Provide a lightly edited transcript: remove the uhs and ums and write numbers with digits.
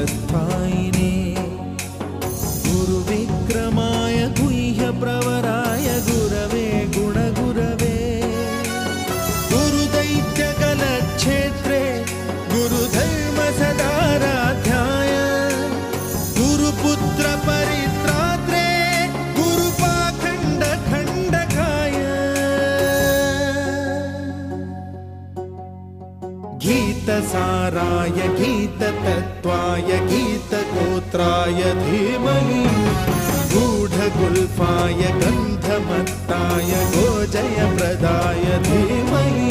तत्त्वायिने गुरुविक्रमाय गुह्यप्रवराय गुरवे गुणगुरवे गुरुदैत्यकलक्षेत्रे गुरुधर्मसदाराध्याय गुरुपुत्रपरित्रात्रे गुरुपाखण्डखण्डकाय गीतसाराय गीततत्त्वाय गीतगोत्राय धीमहि गूढगुल्फाय गन्धमत्ताय गोजयप्रदाय धीमहि